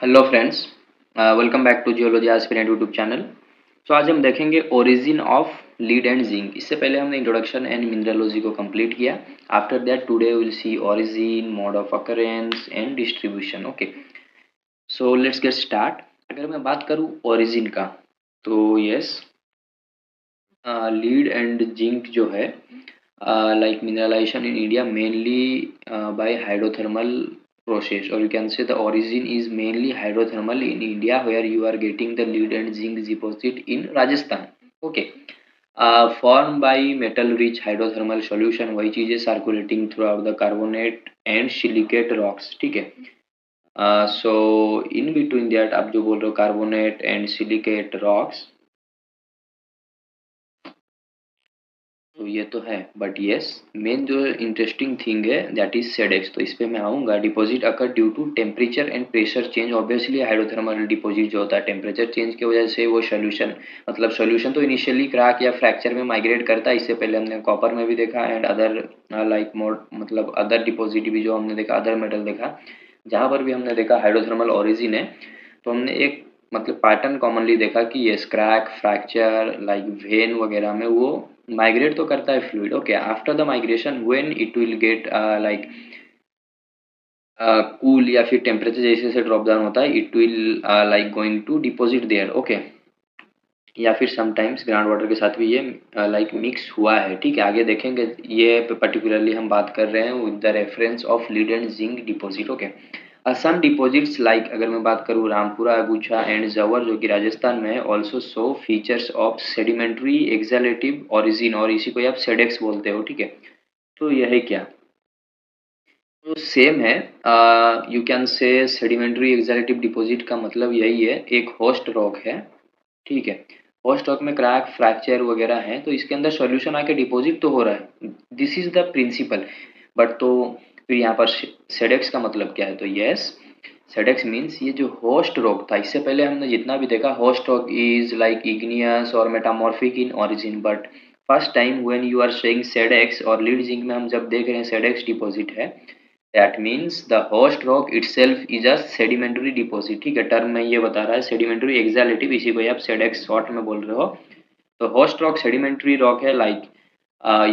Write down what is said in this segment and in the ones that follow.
Hello friends, welcome back to geology aspirant YouTube channel. तो आज हम देखेंगे origin of lead and zinc. इससे पहले हमने इंट्रोडक्शन एंड मिनरलोजी को कंप्लीट किया। After that today will see origin, mode of occurrence and distribution. Okay, so let's get start. अगर मैं बात करूँ ओरिजिन का, तो यस, लीड एंड जिंक जो है, like mineralization in India mainly by hydrothermal process, or you can say the origin is mainly hydrothermal in India, where you are getting the lead and zinc deposit in Rajasthan. Okay, formed by metal rich hydrothermal solution, वही चीजें circulating throughout the carbonate and silicate rocks. ठीक है, so in between that आप जो बोल रहे हो carbonate and silicate rocks, तो ये तो है, बट यस, मेन जो इंटरेस्टिंग थिंग है दैट इज सेडेक्स। तो इस पे मैं आऊँगा। Deposit occur due to temperature and pressure change. Obviously hydrothermal deposit जो होता है, टेम्परेचर चेंज की वजह से वो सोल्यूशन, मतलब सोल्यूशन तो इनिशियली क्रैक या फ्रैक्चर में माइग्रेट करता है। इससे पहले हमने कॉपर में भी देखा एंड अदर लाइक मोड, मतलब अदर डिपॉजिट भी जो हमने देखा, अदर मेटल देखा, जहाँ पर भी हमने देखा हाइड्रोथर्मल ओरिजिन है, तो हमने एक मतलब पैटर्न कॉमनली देखा कि ये क्रैक, फ्रैक्चर, लाइक वेन वगैरह में वो माइग्रेट तो करता है fluid. Okay, after the migration when it will get like cool, या फिर टेम्परेचर जैसे जैसे ड्रॉप डाउन होता है, it will like going to deposit there. Okay, या फिर समटाइम्स ग्राउंड वाटर के साथ भी ये लाइक मिक्स हुआ है। ठीक है, आगे देखेंगे। ये पर्टिकुलरली हम बात कर रहे हैं with the reference of lead and zinc deposit. Okay, Assam deposits like अगर मैं बात करूँ रामपुरा, अगुछा एंड जवर जो कि राजस्थान में है, also show features of sedimentary exhalative origin, और इसी को आप सेडेक्स बोलते हो। ठीक है, तो यह है क्या, तो सेम है। You can say sedimentary exhalative deposit का मतलब यही है, एक होस्ट रॉक है। ठीक है, होस्ट रॉक में क्रैक, फ्रैक्चर वगैरह है, तो इसके अंदर सॉल्यूशन आके डिपॉजिट तो हो रहा है। This is the principle. But तो फिर यहाँ पर सेडेक्स का मतलब क्या है, तो यस, सेडेक्स मीन्स ये जो होस्ट रॉक था, इससे पहले हमने जितना भी देखा, host rock is like igneous और metamorphic in origin, but first time when you are saying SEDEX और लीड जिंक में हम जब देख रहे हैं सेडेक्स डिपॉजिट है, that means the host rock itself is a sedimentary deposit. ठीक है, टर्म में ये बता रहा है सेडिमेंट्री एक्सैलेटिव, इसी को आप सेडेक्स शॉर्ट में बोल रहे हो। तो होस्ट रॉक सेडिमेंट्री रॉक है, like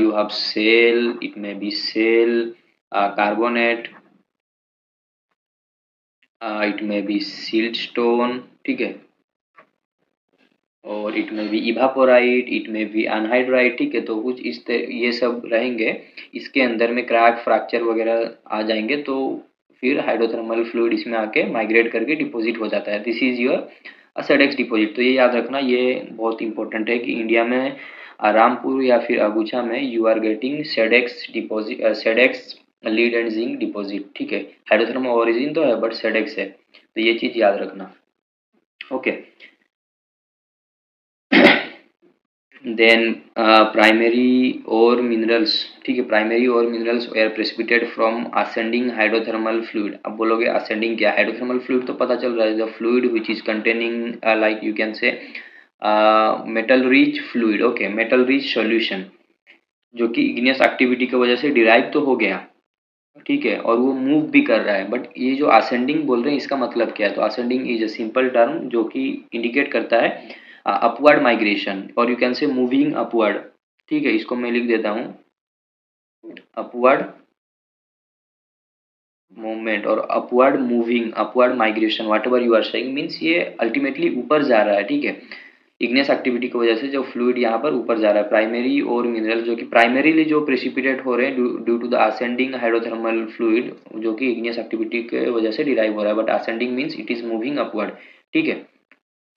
you have shale, it may be shale, carbonate, it may be siltstone. ठीक है, और इट में भी इवापोराइट, इट में भी अनहाइड्राइट। ठीक है, तो कुछ इस तरह ये सब रहेंगे। इसके अंदर में क्रैक, फ्रैक्चर वगैरह आ जाएंगे, तो फिर हाइड्रोथर्मल फ्लूइड इसमें आके माइग्रेट करके डिपॉजिट हो जाता है। This is your SEDEX deposit. तो ये याद रखना, ये बहुत इंपॉर्टेंट है कि इंडिया में रामपुर या फिर अगुछा में you are getting SEDEX deposit, SEDEX lead and zinc deposit. ठीक है, हाइड्रोथर्मल ओरिजिन तो है बट सेडेक्स है, तो ये चीज याद रखना। Okay, then primary ore minerals. ठीक है, primary ore minerals were precipitated from ascending hydrothermal fluid. अब बोलोगे असेंडिंग क्या, हाइड्रोथर्मल फ्लूइड तो पता चल रहा है, the fluid which is containing like you can से metal rich fluid. Okay, metal rich solution जो कि इग्नियस एक्टिविटी की वजह से डिराइव तो हो गया। ठीक है, और वो मूव भी कर रहा है, बट ये जो असेंडिंग बोल रहे हैं इसका मतलब क्या है, तो ascending is a simple term जो कि इंडिकेट करता है अपवर्ड माइग्रेशन, और you can say moving upward. ठीक है, इसको मैं लिख देता हूँ, अपवर्ड मूवमेंट और upward moving, upward migration, whatever you are saying means ये अल्टीमेटली ऊपर जा रहा है। ठीक है, इग्नियस एक्टिविटी की वजह से जो फ्लूइड यहाँ पर ऊपर जा रहा है, प्राइमरी और मिनरल जो कि प्राइमरीली जो प्रेसिपिटेट हो रहे हैं due to the ascending hydrothermal fluid जो कि इग्नियस एक्टिविटी की वजह से डिराइव हो रहा है, but ascending means it is moving upward. ठीक है,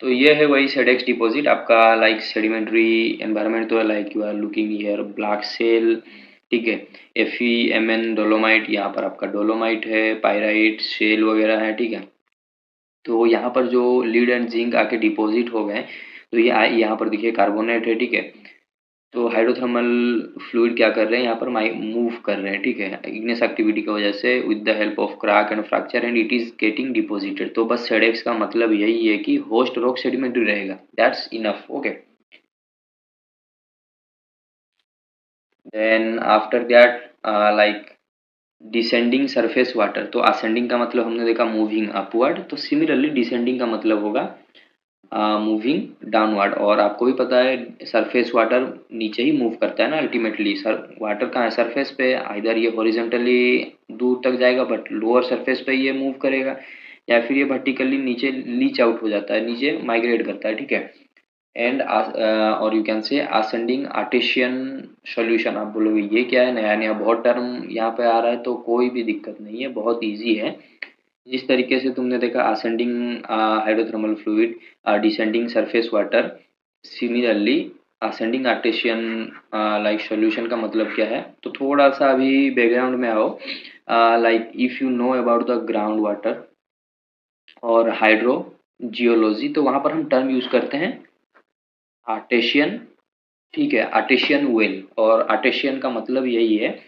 तो ये है वही सेडेक्स डिपॉजिट आपका, लाइक सेडिमेंट्री एनवायरनमेंट, तो like you are looking here black shale. ठीक है, FeMn डोलोमाइट, यहाँ पर आपका डोलोमाइट है, पायराइट शेल वगैरह है। ठीक है, तो यहाँ पर जो लीड एंड जिंक आके डिपॉजिट हो गए, तो ये यहाँ पर देखिए कार्बोनेट है। ठीक है, तो हाइड्रोथर्मल फ्लूइड क्या कर रहे हैं यहाँ पर, मूव कर रहे हैं। ठीक है, इग्नियस एक्टिविटी की वजह से with the help of crack and fracture, and it is getting deposited. तो बस सेडेक्स का मतलब यही है कि होस्ट रॉक सेडिमेंट्री रहेगा, that's enough. Okay, then after that like descending surface water, तो असेंडिंग का मतलब हमने देखा मूविंग अपवर्ड, तो सिमिलरली डिसेंडिंग का मतलब होगा मूविंग डाउनवर्ड। और आपको भी पता है सरफेस वाटर नीचे ही मूव करता है ना अल्टीमेटली। सर वाटर कहाँ है? सरफेस पे। आइदर ये हॉरिजॉन्टली दूर तक जाएगा बट लोअर सरफेस पे ये मूव करेगा, या फिर ये वर्टिकली नीचे लीच आउट हो जाता है, नीचे माइग्रेट करता है, ठीक है। एंड और यू कैन से असेंडिंग आर्टेशियन सॉल्यूशन। आप बोलोगे ये क्या है, नया नया बहुत टर्म यहाँ पे आ रहा है, तो कोई भी दिक्कत नहीं है, बहुत इजी है। जिस तरीके से तुमने देखा ascending hydrothermal fluid, descending surface water, similarly ascending artesian like solution का मतलब क्या है। तो थोड़ा सा अभी बैकग्राउंड में आओ। Like if you know about the ground water और हाइड्रो जियोलॉजी, तो वहाँ पर हम टर्म यूज करते हैं आर्टेशियन, ठीक है, आर्टेशियन वेल। और आर्टेशियन का मतलब यही है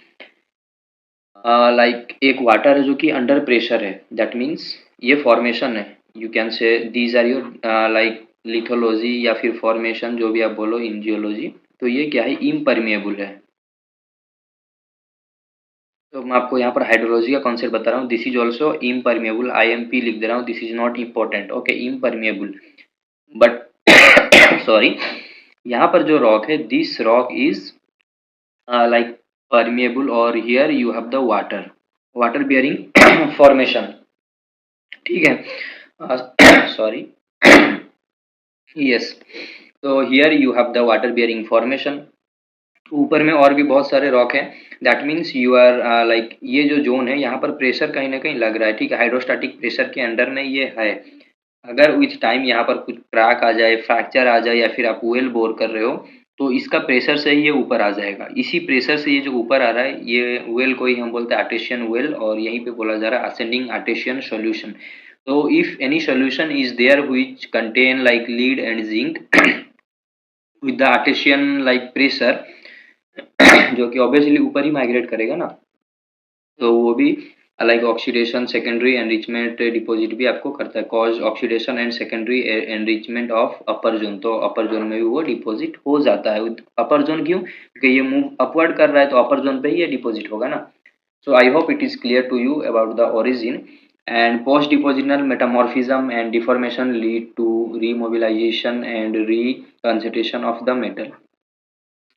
लाइक एक वाटर है जो कि अंडर प्रेशर है, दैट मीन्स ये फॉर्मेशन है। You can say these are your like lithology या फिर फॉर्मेशन, जो भी आप बोलो इन जियोलॉजी। तो ये क्या है, इम्परमिएबल है। तो मैं आपको यहाँ पर हाइड्रोलॉजी का कॉन्सेप्ट बता रहा हूँ। This is also impermeable, IMP लिख दे रहा हूँ, this is not important, okay, impermeable. But sorry, यहाँ पर जो रॉक है, this rock is like permeable, or here you have the water bearing formation, ठीक है। Sorry, yes. तो here you have the water bearing formation. ऊपर में और भी बहुत सारे रॉक हैं, that means you are like ये जो जोन है यहाँ पर प्रेशर कहीं ना कहीं लग रहा है, ठीक है, हाइड्रोस्टैटिक प्रेशर के अंडर में ये है। अगर विथ टाइम यहाँ पर कुछ क्रैक आ जाए, फ्रैक्चर आ जाए, या फिर आप वेल बोर कर रहे हो, तो इसका प्रेशर से ही ये ऊपर आ जाएगा। इसी प्रेशर से ये जो ऊपर आ रहा है, ये वेल को ही हम बोलते हैं आर्टेशियन वेल, और यहीं पे बोला जा रहा है असेंडिंग आर्टेशियन सॉल्यूशन। तो if any solution is there which contain like lead and zinc with the artesian like pressure, जो कि ऑब्वियसली ऊपर ही माइग्रेट करेगा ना, तो वो भी like oxidation secondary enrichment deposit भी आपको करता है, cause oxidation and secondary enrichment of upper zone. तो अपर जोन में भी वो डिपॉजिट हो जाता है। अपर जोन क्यों? क्योंकि ये मूव अपवर्ड कर रहा है, तो अपर जोन पे ही ये डिपॉजिट होगा ना। So I hope it is clear to you about the origin, and post-depositional metamorphism and deformation lead to remobilization and reconcentration of the metal,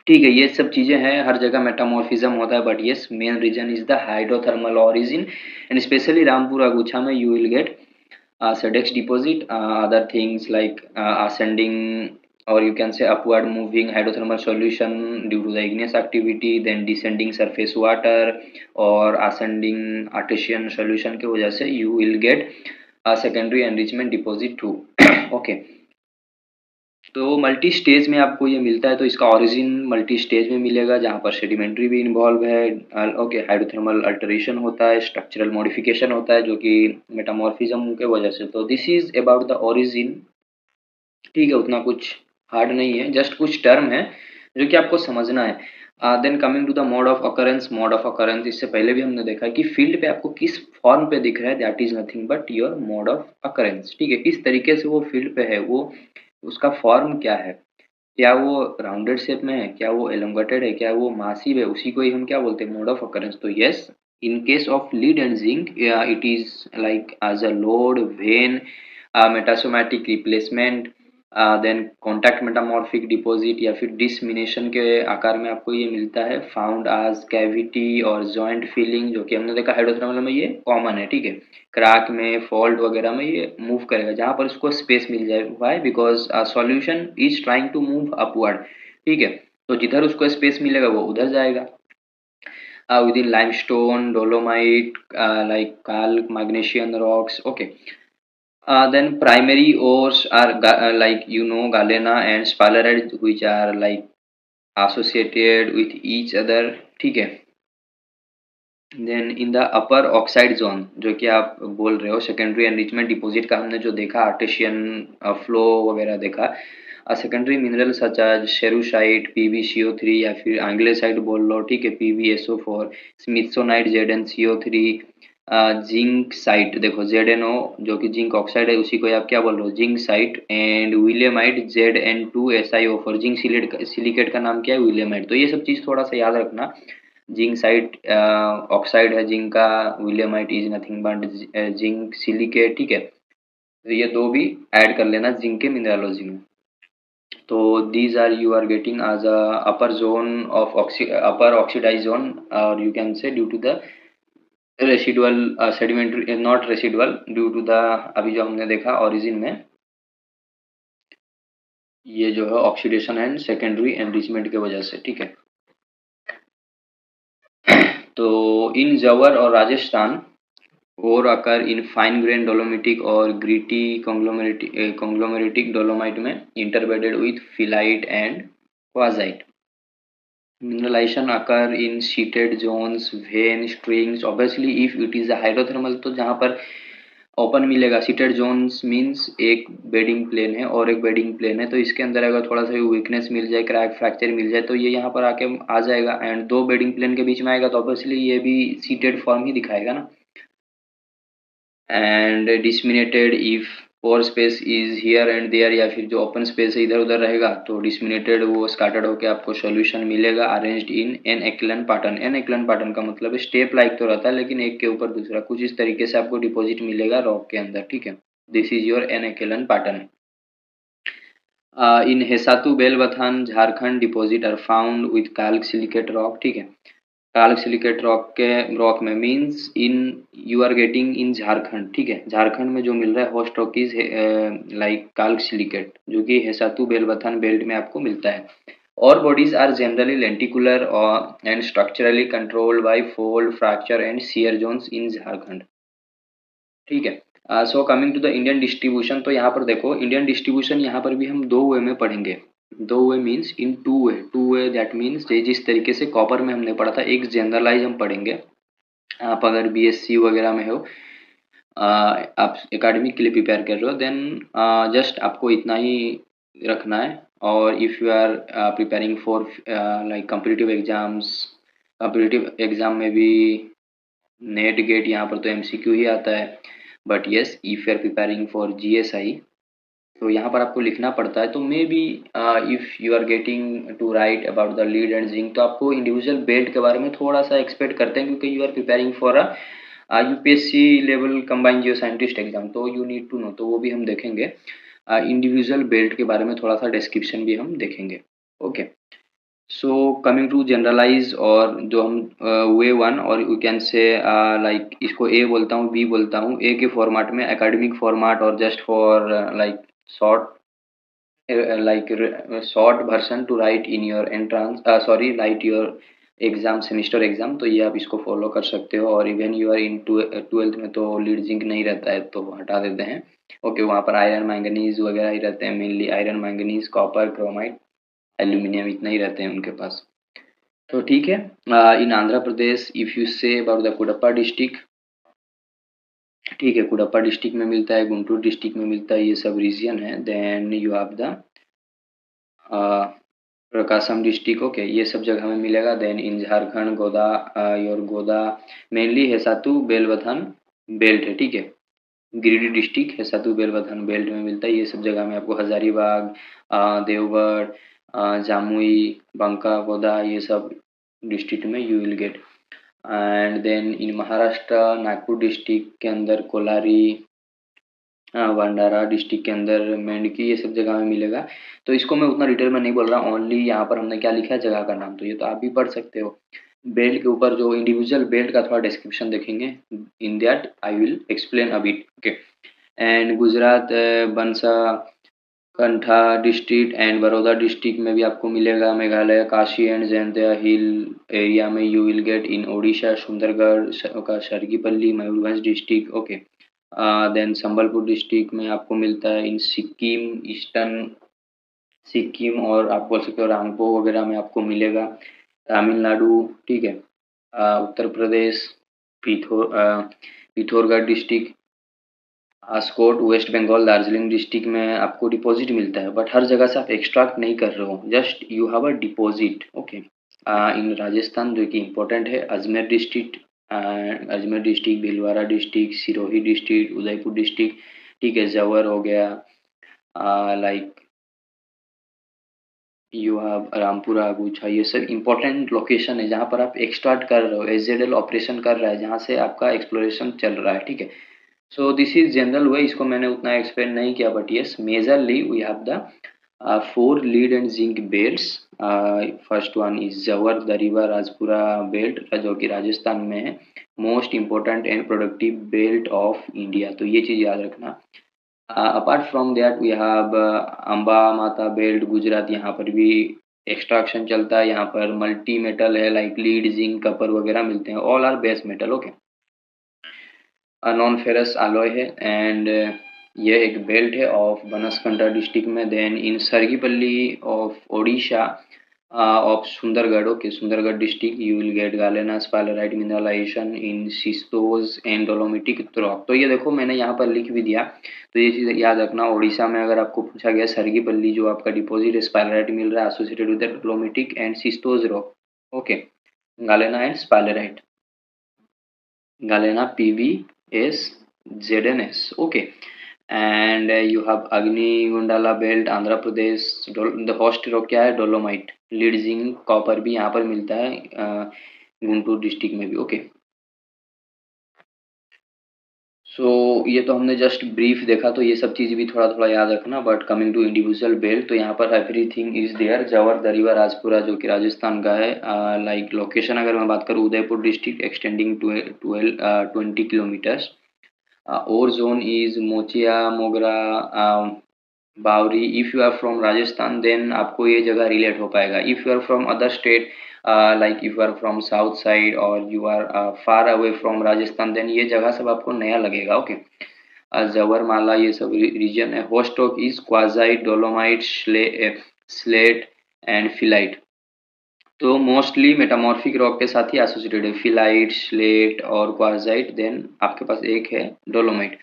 ठीक है। ये सब चीज़ें हैं, हर जगह मेटामॉर्फिज्म होता है, but yes main reason is the hydrothermal origin. And specially Rampur Agucha में you will get SEDEX deposit, other things like ascending, or you can say upward moving hydrothermal solution due to the igneous activity, then descending surface water or ascending artesian solution की वजह से you will get a secondary enrichment deposit too। okay, तो multi stage में आपको ये मिलता है, तो इसका ओरिजिन मल्टी स्टेज में मिलेगा, जहाँ पर सेडिमेंट्री भी इन्वॉल्व है, ओके, हाइड्रोथर्मल अल्टरेशन होता है, स्ट्रक्चरल मॉडिफिकेशन होता है, जो कि मेटामॉर्फिज्म के वजह से। तो this is about the origin, ठीक है, उतना कुछ हार्ड नहीं है, जस्ट कुछ टर्म है जो कि आपको समझना है। Then coming to the mode of occurrence. Mode of occurrence इससे पहले भी हमने देखा कि फील्ड पे आपको किस फॉर्म पे दिख रहा है, that is nothing but your mode of occurrence, ठीक है, किस तरीके से वो फील्ड पे है, वो उसका फॉर्म क्या है, क्या वो राउंडेड शेप में है, क्या वो एलोंगेटेड है, क्या वो मासिव है, उसी को ही हम क्या बोलते हैं, मोड ऑफ अकरेंस। तो yes, in case of lead and zinc it is like as a lode vein metasomatic replacement, then contact metamorphic deposit, या फिर डिसमिनेशन के आकार में आपको ये मिलता है, फाउंड आज कैविटी और जॉइंट फीलिंग, जो कि हमने देखा हाइड्रोथर्मल में ये कॉमन है, ठीक है। क्रैक में, फॉल्ट वगैरह में ये मूव करेगा जहाँ पर उसको स्पेस मिल जाए। Why? Because solution is trying to move upward, ठीक है, तो जिधर उसको स्पेस मिलेगा वो उधर जाएगा। Within limestone, dolomite, like calc, magnesian rocks, okay. Then primary ores are like you know galena and sphalerite, which are like associated with each other, ठीक है। Then in the upper oxide zone, जो कि आप बोल रहे हो secondary enrichment deposit का हमने जो देखा, आर्टेशियन फ्लो वगैरह देखा, secondary mineral such as cerussite, PbCO3, या फिर एंग्लेसाइट बोल लो, ठीक है, PbSO4, smithsonite, ZnCO3, zincite, देखो ZnO जो कि जिंक ऑक्साइड है, उसी को आप क्या बोल रहे हो, zincite, and willemite, Zn2SiO4, zinc silicate का नाम क्या है, विलियमाइट। तो ये सब चीज़ थोड़ा सा याद रखना। जिंक साइट ऑक्साइड है जिंक का, willemite is nothing but zinc silicate, ठीक है। तो ये दो भी ऐड कर लेना जिंक के मिनरलोजी में। तो these are you are getting as a upper zone of upper oxidized zone, or you can say due to the residual sedimentary, not residual, due to the, अभी जो हमने देखा ओरिजिन में, ये जो है ऑक्सीडेशन एंड सेकेंडरी एनरिचमेंट की वजह से, ठीक है। तो इन जवर और राजस्थान और अकर इन फाइन ग्रेन डोलोमिटिक और ग्रीटी conglomeratic डोलोमाइट में interbedded with phyllite and quartzite. Mineralization occur in sheeted zones, vein, strings, obviously if it is a hydrothermal तो जहाँ पर ओपन मिलेगा। सीटेड जोन्स मींस एक बेडिंग प्लेन है और एक बेडिंग प्लेन है, तो इसके अंदर अगर थोड़ा सा भी वीकनेस मिल जाए, क्रैक फ्रैक्चर मिल जाए, तो ये यहाँ पर आके आ जाएगा। एंड दो बेडिंग प्लेन के बीच में आएगा तो ऑब्वियसली ये भी सीटेड फॉर्म ही दिखाएगा ना। And disseminated if pore space is here and there, या फिर जो ओपन स्पेस है इधर उधर रहेगा तो डिसमिनेटेड वो स्कैटर्ड होकर आपको सॉल्यूशन मिलेगा arranged in en echelon pattern. En echelon pattern का मतलब है स्टेप लाइक तो रहता है लेकिन एक के ऊपर दूसरा कुछ इस तरीके से आपको डिपॉजिट मिलेगा रॉक के अंदर, ठीक है। This is your an echelon pattern. In Hesatu Belwathan Jharkhand deposit are found with calc silicate rock, ठीक है। कैल्क सिलिकेट रॉक में means in you are getting in Jharkhand, ठीक है। झारखंड में जो मिल रहा है host rock is like calc silicate, जो कि हेसातु बेलवथान बेल्ट में आपको मिलता है। और बॉडीज आर जनरली लेंटिकुलर और and structurally controlled by fold, fracture and shear zones in Jharkhand, ठीक है। So coming to the Indian distribution, तो यहाँ पर देखो इंडियन डिस्ट्रीब्यूशन यहाँ पर भी हम दो वे में पढ़ेंगे। दो वे means in two way that means जिस तरीके से कॉपर में हमने पढ़ा था, एक जनरलाइज हम पढ़ेंगे। आप अगर बीएससी वगैरह में हो, आप एकेडमिक के लिए प्रिपेयर कर रहे हो, देन जस्ट आपको इतना ही रखना है। और if you are preparing for like competitive exams, competitive exam में भी नेट गेट यहाँ पर तो एमसीक्यू ही आता है, but yes if you are preparing for GSI तो यहाँ पर आपको लिखना पड़ता है। तो may be if you are getting to write about the lead and zinc, तो आपको इंडिविजुअल बेल्ट के बारे में थोड़ा सा एक्सपेक्ट करते हैं क्योंकि you are preparing for a UPSC level combined geo scientist exam, तो यू नीड टू नो, तो वो भी हम देखेंगे। इंडिविजुअल बेल्ट के बारे में थोड़ा सा डिस्क्रिप्शन भी हम देखेंगे, okay. So coming to generalize, और जो हम वे वन और यू कैन से लाइक इसको ए बोलता हूँ, बी बोलता हूँ। ए के फॉर्मेट में एकेडमिक फॉर्मेट और just for like short, like short version to write in your entrance, sorry write your exam, semester exam, तो ये आप इसको फॉलो कर सकते हो। और even you are in twelfth में तो लीड जिंक नहीं रहता है तो हटा देते हैं, ओके। वहाँ पर आयरन मैंगनीज वगैरह ही रहते हैं, mainly iron manganese copper chromite aluminium इतना ही रहते हैं उनके पास, तो ठीक है। In Andhra Pradesh if you say about the Cuddapah district, ठीक है, कुडप्पा डिस्ट्रिक्ट में मिलता है, गुंटूर डिस्ट्रिक्ट में मिलता है, ये सब रीजन है। Then you have the Prakasam district, okay, ये सब जगह में मिलेगा। Then in Jharkhand Godda, your Godda mainly Hesatu Belwathan belt है, ठीक है। गिरिडीह डिस्ट्रिक्ट हेसातु बेलवथान बेल्ट में मिलता है, ये सब जगह में आपको हजारीबाग, देवगढ़, जामुई, बांका, गोदा, ये सब डिस्ट्रिक्ट में you will get. And then in Maharashtra Nagpur district के अंदर कोलारी, भंडारा डिस्ट्रिक्ट के अंदर मेंढकी, ये सब जगह में मिलेगा। तो इसको मैं उतना डिटेल में नहीं बोल रहा, ओनली यहाँ पर हमने क्या लिखा है जगह का नाम, तो ये तो आप भी पढ़ सकते हो। बेल्ट के ऊपर जो इंडिविजुअल बेल्ट का थोड़ा डिस्क्रिप्शन देखेंगे, in that I will explain a bit, okay. And Gujarat Banaskantha district and Baroda district में भी आपको मिलेगा। Meghalaya Khasi and Jaintia hill area में you will get. In Odisha Sundargarh का Sargipalli Mayurbhanj district, okay. Then Sambalpur district में आपको मिलता है। इन सिक्किम ईस्टर्न सिक्किम और आप बोल सकते हो रांगपो वगैरह में आपको मिलेगा। तमिलनाडु, ठीक है। Uttar Pradesh Pithoragarh district, Askot West Bengal Darjeeling district में आपको डिपॉजिट मिलता है, बट हर जगह से आप एक्सट्रैक्ट नहीं कर रहे हो, just you have a deposit, okay. In Rajasthan जो कि इम्पोर्टेंट है Ajmer district, Ajmer district, Bhilwara district, Sirohi district, Udaipur district, ठीक है। जवर हो गया, like you have Rampura Agucha, ये सब इंपॉर्टेंट लोकेशन है जहाँ पर आप एक्सट्रैक्ट कर रहे हो, एसजेडएल ऑपरेशन कर रहा है जहाँ से आपका एक्सप्लोरेशन चल रहा है, ठीक है। So this is general way, इसको मैंने उतना एक्सप्लेन नहीं किया, but yes majorly we have the four lead and zinc belts. First one is Zawar Dariba Rajpura belt जो कि राजस्थान में है, most important and productive belt of India, तो ये चीज़ याद रखना। Apart from that we have Amba Mata belt Gujarat, यहाँ पर भी एक्सट्रैक्शन चलता है, यहाँ पर मल्टी मेटल है लाइक लीड जिंक कपर वगैरह मिलते हैं, all are base metal, okay. Non ferrous alloy है एंड ये एक बेल्ट है ऑफ बनासकांठा डिस्ट्रिक्ट में। Then in Sargipalli of Odisha of Sundargarh, okay, Sundargarh district you will get galena sphalerite mineralisation in schists and dolomitic rock. तो ये देखो मैंने यहाँ पर लिख भी दिया, तो ये चीज़ याद रखना। ओडिशा में अगर आपको पूछा गया सरगीपल्ली जो आपका डिपॉजिट स्पाइलराइट मिल रहा है associated with dolomitic and schists rock, okay, galena and sphalerite, Galena PVS ZNS. Okay, and you have Agni Gundala Belt Andhra Pradesh. The host rock क्या है? डोलोमाइट। लीड जिंक कॉपर भी यहाँ पर मिलता है गुंटूर डिस्ट्रिक्ट में भी, ओके। सो ये तो हमने जस्ट ब्रीफ देखा, तो ये सब चीज़ भी थोड़ा थोड़ा याद रखना। But coming to individual belt, तो यहाँ पर everything is there. Zawar Dariba Rajpura जो कि राजस्थान का है, लाइक लोकेशन अगर मैं बात करूँ उदयपुर डिस्ट्रिक्ट एक्सटेंडिंग 20 किलोमीटर्स। और zone is Mochia Mogra Bawri. If you are from Rajasthan then आपको ये जगह रिलेट हो पाएगा। If you are from other state like if you are from south side और you are far away from Rajasthan then ये जगह सब आपको नया लगेगा, ओके। जवरमाला ये सब रीजन है। Host rock is quartzite dolomite slate and phyllite. तो मोस्टली मेटामॉर्फिक रॉक के साथ ही एसोसिएटेड है, फिलाइट स्लेट और क्वार्जाइट। देन आपके पास एक है dolomite.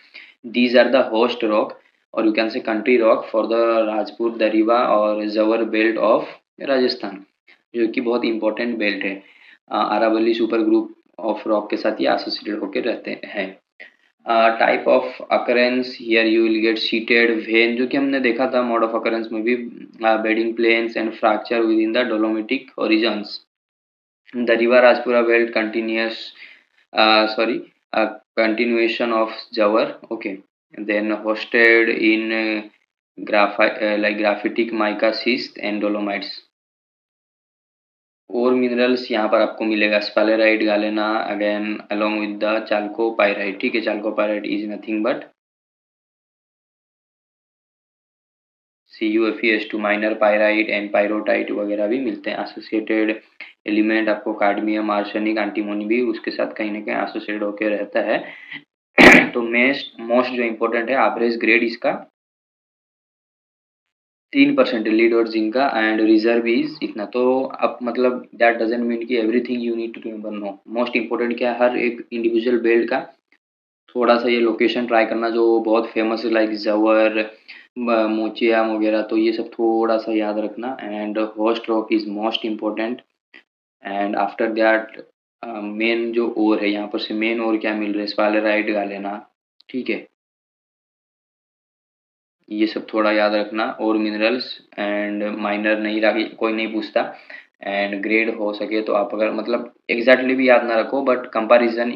These are the host rock और you can say country rock for the Rajpura Dariba और जवर बेल्ट ऑफ राजस्थान, जो कि बहुत इंपॉर्टेंट बेल्ट है। Aravalli super group of rock के साथ ये एसोसिएटेड होकर रहते हैं। Type of occurrence here you will get seated vein, जो कि हमने देखा था मोड ऑफ अकरेंस में भी, bedding planes and fracture within the dolomitic origins. The Riva Rajpura belt continuation of Jawar. Okay, and then hosted in graphitic mica schist and dolomites. और minerals यहाँ पर आपको मिलेगा sphalerite galena again along with the chalcopyrite, ठीक है। Chalcopyrite is nothing but CuFeS2 minor pyrite and pyrrhotite वगैरह भी मिलते हैं। एसोसिएटेड एलिमेंट आपको कार्डमियम आर्सेनिक एंटीमोनी भी उसके साथ कहीं ना कहीं एसोसिएटेड होकर रहता है। तो मोस्ट जो इम्पोर्टेंट है एवरेज ग्रेड इसका 3% लीड और जिंक का एंड रिजर्व इज इतना। तो अब मतलब दैट डजेंट मीन कि everything you need to remember, no. Most important क्या है हर एक इंडिविजुअल बेल्ट का थोड़ा सा ये लोकेशन ट्राई करना जो बहुत फेमस है लाइक जवर मोचियाम वगैरह, तो ये सब थोड़ा सा याद रखना। And host rock is most important and after that main जो ओर है यहाँ पर से मेन ओर क्या मिल रहा है स्पालेराइट गालेना, ठीक है। ये सब थोड़ा याद रखना। और मिनरल्स एंड माइनर नहीं रखी कोई नहीं पूछता एंड ग्रेड हो सके तो आप अगर मतलब एग्जैक्टली भी याद ना रखो but comparison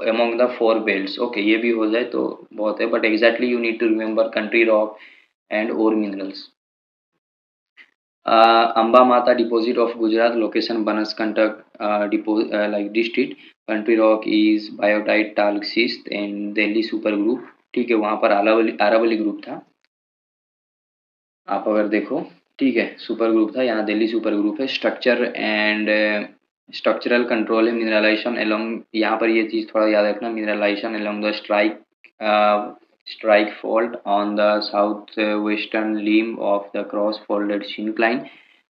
among the four belts, okay, ये भी हो जाए तो बहुत है। But exactly you need to remember country rock and और minerals. Amba Mata deposit of Gujarat location Banaskantha like district. Country rock is biotite talc schist and Delhi super group, ठीक है। वहाँ पर आरावली आरावली ग्रुप था आप अगर देखो, ठीक है, सुपर ग्रुप था, यहाँ दिल्ली सुपर ग्रुप है। स्ट्रक्चर एंड स्ट्रक्चरल कंट्रोल है मिनरलाइजेशन एलोंग, यहाँ पर ये चीज़ थोड़ा याद रखना, mineralization along the strike fault on the south western limb of the cross folded syncline.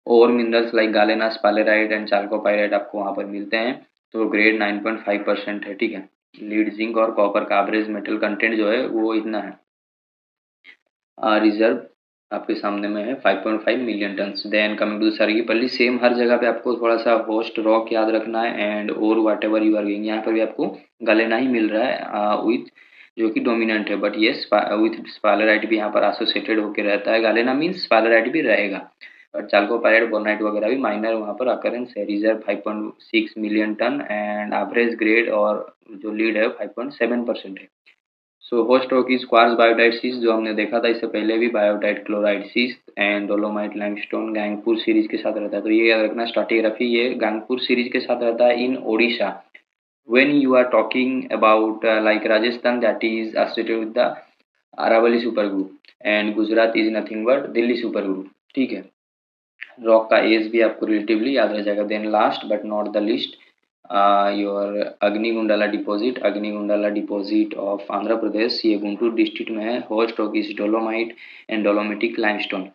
और minerals like galena sphalerite and chalcopyrite आपको वहाँ पर मिलते हैं। तो ग्रेड 9.5% है, ठीक है। लीड जिंक और कॉपर का एवरेज मेटल कंटेंट जो है वो इतना है। रिजर्व आपके सामने में है 5.5 million tonnes. Then coming to Sargipalli, same हर जगह पे आपको थोड़ा सा होस्ट रॉक याद रखना है एंड और वाट एवर यू आर गेइंग। यहाँ पर भी आपको गलेना ही मिल रहा है विथ जो कि डोमिनेंट है, बट ये विथ स्पालराइट भी यहाँ पर एसोसिएटेड होकर रहता है। गालेना मीन्स स्पालराइट भी रहेगा। और चाल्कोपाइराइड बोनाइट वगैरह भी माइनर वहाँ पर अकरेंस है। Reserve 5.6 million ton and average grade और जो लीड है 5.7% है। So host rock is quartz biotite schist, जो हमने देखा था इससे पहले भी, biotite chloride schist and dolomite limestone Gangpur series के साथ रहता है। तो ये याद रखना, स्ट्राटिग्राफी ये गैंगपुर सीरीज के साथ रहता है इन Odisha. when you are talking about like Rajasthan, that is associated with the Aravalli supergroup and Gujarat is nothing but Delhi supergroup। ठीक है, रॉक का एज भी आपको रिलेटिवली याद रह जाएगा। Then last but not the list, your Agnigundala deposit of Andhra Pradesh, ये Guntur district में है। Host rock is dolomite and dolomitic limestone.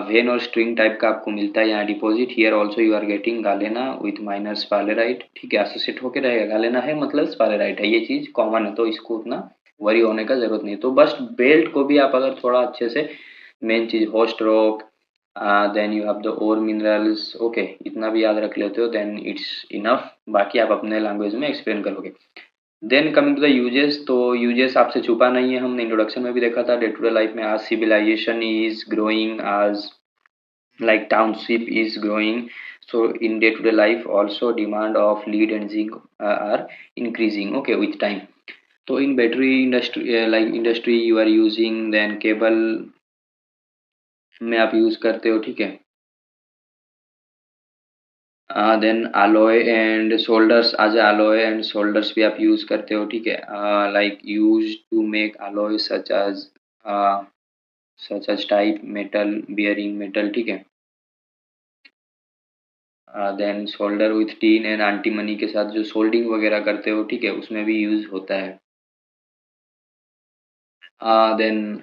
Vein और स्ट्रिंग टाइप का आपको मिलता है यहाँ डिपॉजिट। Here also you are getting galena with minor sphalerite. ठीक है, एसोसिएट होकर रहेगा, गालेना है मतलब स्पालेराइट है, ये चीज कॉमन है तो इसको उतना वरी होने का जरूरत नहीं। तो बस बेल्ट को भी आप अगर थोड़ा अच्छे से, मेन चीज host rock, then you have the ore minerals, okay, इतना भी याद रख लेते हो देन इट्स इनफ। बाकी आप अपने लैंग्वेज में एक्सप्लेन करोगे। Then coming to the uses, तो यूजेस आपसे छुपा नहीं है, हमने इंट्रोडक्शन में भी देखा था। डे टू डे लाइफ में आज सिविलाइजेशन इज ग्रोइंग, आज like township is growing, so in day to day life also demand of lead and zinc are increasing, okay, with time। तो in battery industry like industry you are using, then cable में आप use करते हो, ठीक है। Then alloy and solders, आज alloy and solders भी आप यूज करते हो, ठीक है। Like use to make alloy such as type metal bearing metal, ठीक है। Then solder with tin and antimony के साथ जो सोल्डिंग वगैरह करते हो, ठीक है, उसमें भी यूज होता है। देन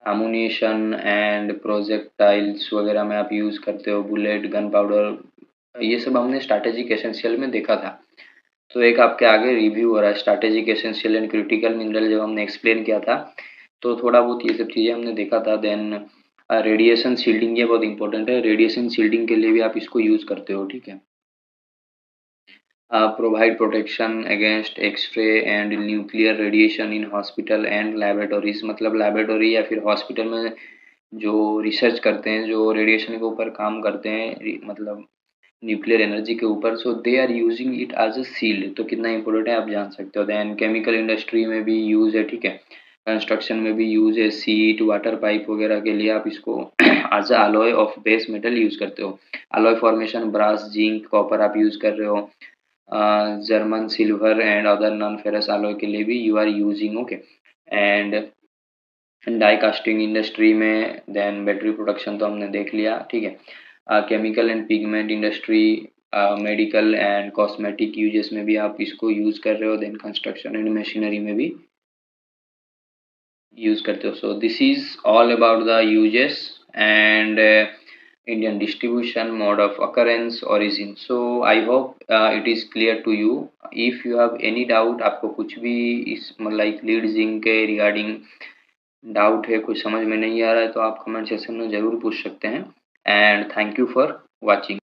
अमुनिशन एंड प्रोजेक्टाइल्स वगैरह में आप यूज करते हो, बुलेट, गन पाउडर, ये सब हमने स्ट्रैटेजिक एसेंशियल में देखा था। तो एक आपके आगे रिव्यू हो रहा है strategic essential and critical mineral, जब हमने एक्सप्लेन किया था तो थोड़ा बहुत ये सब चीज़ें हमने देखा था। देन रेडिएशन शील्डिंग, ये बहुत इंपॉर्टेंट है, रेडिएशन शील्डिंग के लिए भी आप इसको यूज करते हो, ठीक है। Provide protection against X ray and nuclear radiation in hospital and laboratories, मतलब लैबोरेटरी या फिर हॉस्पिटल में जो रिसर्च करते हैं, जो रेडिएशन के ऊपर काम करते हैं, मतलब न्यूक्लियर एनर्जी के ऊपर, so they are using it as a shield. तो कितना इंपॉर्टेंट है आप जान सकते हो। देन केमिकल इंडस्ट्री में भी यूज है, ठीक है। कंस्ट्रक्शन में भी यूज है, सीट, वाटर पाइप वगैरह के लिए आप इसको as a alloy of base metal use करते हो। Alloy formation brass, zinc, copper आप यूज कर रहे हो। German silver and other non ferrous alloy के लिए भी you are using, okay. And die casting industry में, देन बैटरी प्रोडक्शन तो हमने देख लिया, ठीक है। Chemical and pigment industry, medical and cosmetic uses में भी आप इसको यूज कर रहे हो। देन कंस्ट्रक्शन एंड मशीनरी में भी यूज करते हो। सो this is all about the uses and Indian distribution, mode of occurrence, origin। So I hope it is clear to you। if you have any doubt, आपको कुछ भी इस like lead zinc के regarding doubt है, कुछ समझ में नहीं आ रहा है, तो आप कमेंट सेक्शन में ज़रूर पूछ सकते हैं। And thank you for watching.